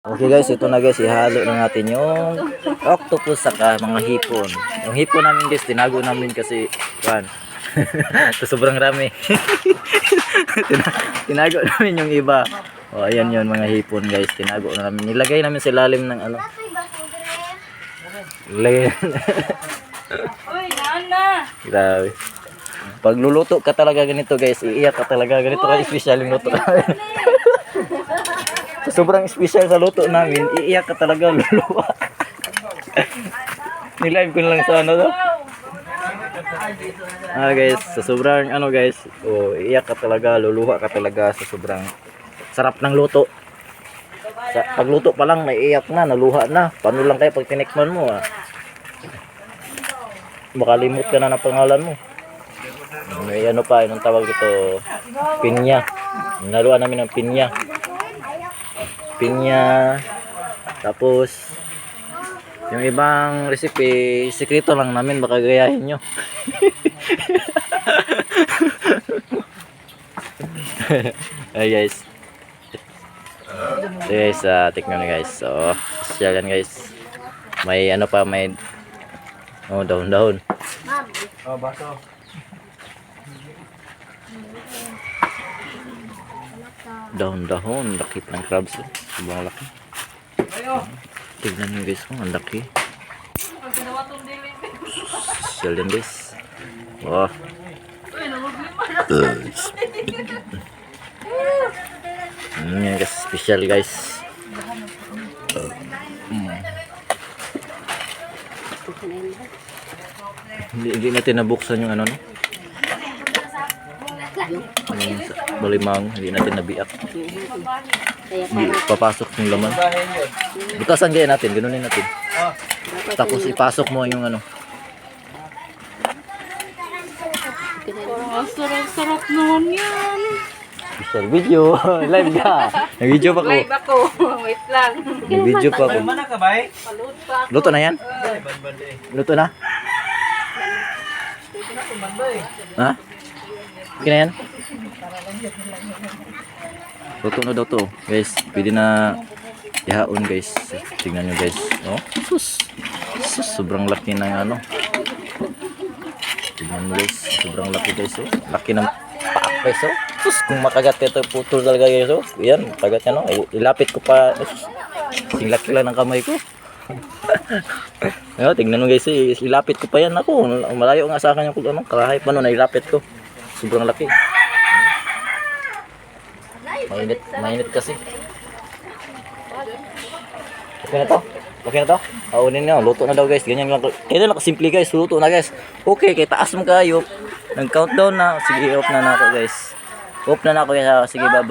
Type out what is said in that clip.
Okay guys, ito na guys, ihalo na natin yung octopus saka mga hipon. Yung hipon namin guys, tinago namin kasi kan. So, sobrang rami. Tinago namin yung iba. Oh, ayan yun mga hipon guys, tinago na namin. Nilagay namin sa ilalim ng ano. Ilagay. Uy, nana. Grabe. Pag luluto ka talaga ganito guys, iiyak ka talaga ganito ka special yung luto. So, sobrang special sa luto namin, iiyak ka talaga luluwa. Nilive ko na lang sa ano to. Guys, sa sobrang ano guys, oh, iiyak ka talaga, luluwa ka talaga sa sobrang sarap ng luto. Sa pagluto pa lang naiiyak na, naluha na. Paano lang kaya pag tinikman mo makalimot ka na ng pangalan mo. May ano pa, anong tawag ito? Pinya. Naluan namin ng pinya. Pinya. Tapos yung ibang recipe, sekreto lang namin, baka gayahin nyo. Hey guys. So guys, tignan nyo guys. So, special yan guys. May ano pa, may daon-daon. Oh, baso. Daon-daon, laki ng crabs. Sobrang laki. Tignan nyo guys, ang laki. Special yan guys. Oh. Yan guys, special guys. Hindi natin nabuksan yung ano no. Yung balimang, hindi natin nabiak. Hindi papasok yung laman. Butasan gaya natin, ganunin natin. Tapos ipasok mo yung ano. Parang sarap-sarap naman yan. Special video. Live ka. Nag-video pa ko. Live ako. Wait lang. Nag-video pa ko. Mana ka ba? Palut pa ako. Luto na yan? Luto na? Ha? Okay na yan? Luto na daw to. Guys, pwede na ihaon guys. Tingnan nyo guys. Oh, sus. Sobrang laki ng ano. Tingnan nyo guys. Sobrang laki guys. Oh. Laki ng paak guys. Oh. Sus, kung makagat ito putol talaga guys. Oh. Yan, makagat yan. Oh. Ilapit ko pa. Sing laki lang ng kamay ko. Ayun, tingnan mo guys. Ilapit ko pa yan ako. Malayo nga sa akin yung ano, karahay pa no. Nailapit ko. Sobrang laki. Mainit kasi. Okay na to? Okay na to? Aunin nyo, luto na daw guys. Ganyan lang. Kaya lang kasimple guys, luto na guys. Okay, kaya taas mo kayo. Nag-countdown na. Sige, off na ako guys. Off na ako guys. Sige, bye bye.